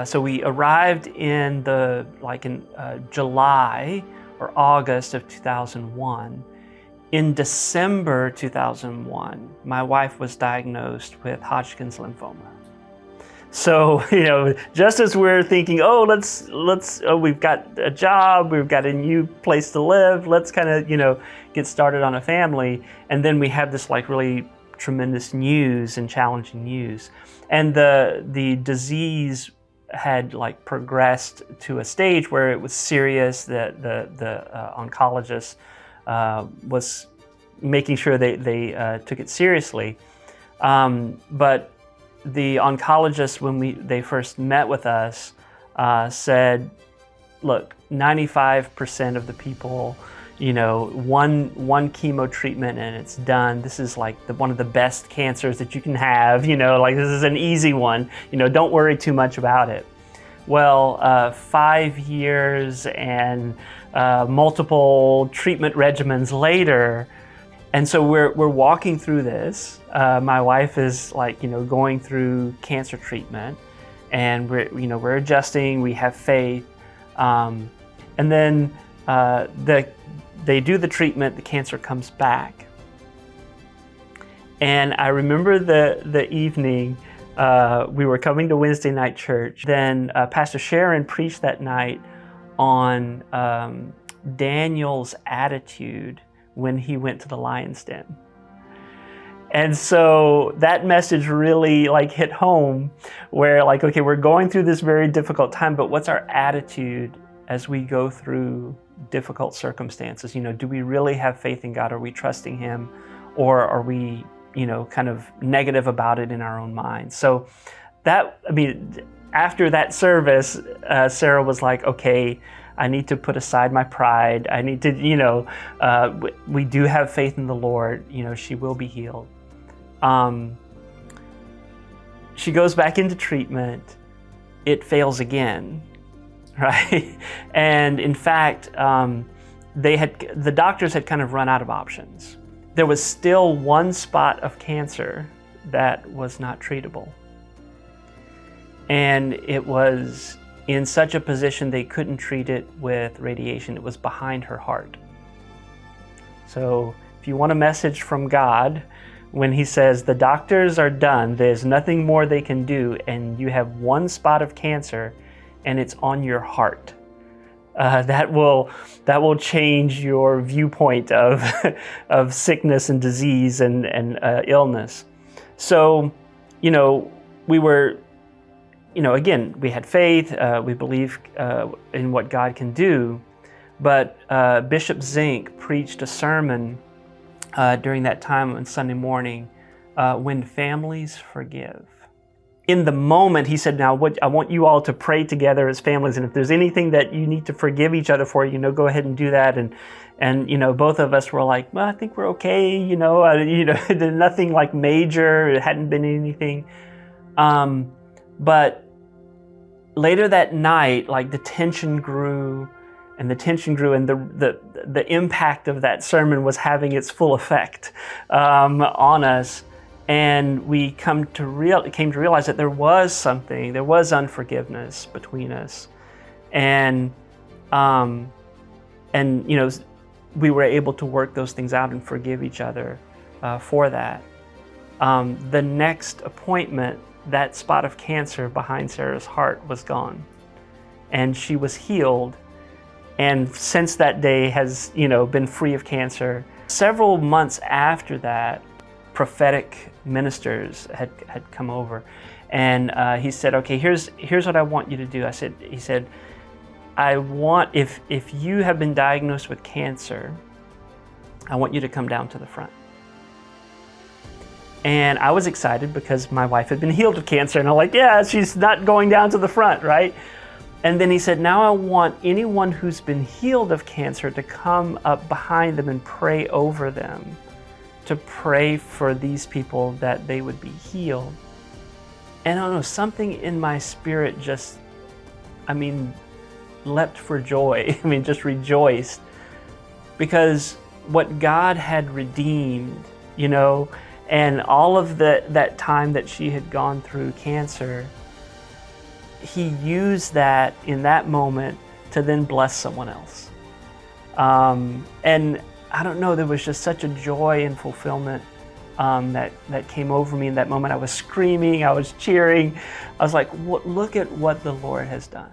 So we arrived in July or August of 2001. In December 2001, my wife was diagnosed with Hodgkin's lymphoma. So, just as we're thinking, we've got a job, we've got a new place to live, let's kind of, get started on a family. And then we have this really tremendous news and challenging news. And the disease had progressed to a stage where it was serious. The oncologist was making sure they took it seriously. But the oncologist, when they first met with us, said, look, 95% of the people, one chemo treatment and it's done. This is one of the best cancers that you can have, this is an easy one, don't worry too much about it. Well, 5 years and multiple treatment regimens later, and so we're walking through this. My wife is going through cancer treatment, and we're adjusting. We have faith, and then they do the treatment. The cancer comes back, and I remember the evening. We were coming to Wednesday night church. Then Pastor Sharon preached that night on Daniel's attitude when he went to the lion's den. And so that message really hit home, where okay, we're going through this very difficult time, but what's our attitude as we go through difficult circumstances? Do we really have faith in God? Are we trusting Him? Or are we kind of negative about it in our own minds? So after that service, Sarah was like, okay, I need to put aside my pride. I need to, we do have faith in the Lord. She will be healed. She goes back into treatment. It fails again, right? And in fact, the doctors had kind of run out of options. There was still one spot of cancer that was not treatable. And it was in such a position they couldn't treat it with radiation. It was behind her heart. So if you want a message from God, when He says the doctors are done, there's nothing more they can do, and you have one spot of cancer and it's on your heart, that will change your viewpoint of sickness and disease and illness. So, we were, again, we had faith, we believe in what God can do, but Bishop Zink preached a sermon during that time on Sunday morning, When Families Forgive. In the moment, he said, now I want you all to pray together as families, and if there's anything that you need to forgive each other for, go ahead and do that. And both of us were like, well, I think we're okay, nothing major, it hadn't been anything. But later that night, the tension grew, and the impact of that sermon was having its full effect on us. And we came to realize that there was unforgiveness between us. And we were able to work those things out and forgive each other for that. The next appointment, that spot of cancer behind Sarah's heart was gone, and she was healed. And since that day has, been free of cancer. Several months after that, prophetic ministers had come over, and he said, okay, here's what I want you to do. He said, I want, if you have been diagnosed with cancer, I want you to come down to the front. And I was excited because my wife had been healed of cancer, and I'm like, yeah, she's not going down to the front, right? And then he said, now I want anyone who's been healed of cancer to come up behind them and pray over them, to pray for these people that they would be healed. And I don't know, something in my spirit just, leapt for joy. Just rejoiced. Because what God had redeemed, and all of that time that she had gone through cancer, he used that in that moment to then bless someone else. And I don't know, there was just such a joy and fulfillment that came over me in that moment. I was screaming, I was cheering. I was like, look at what the Lord has done.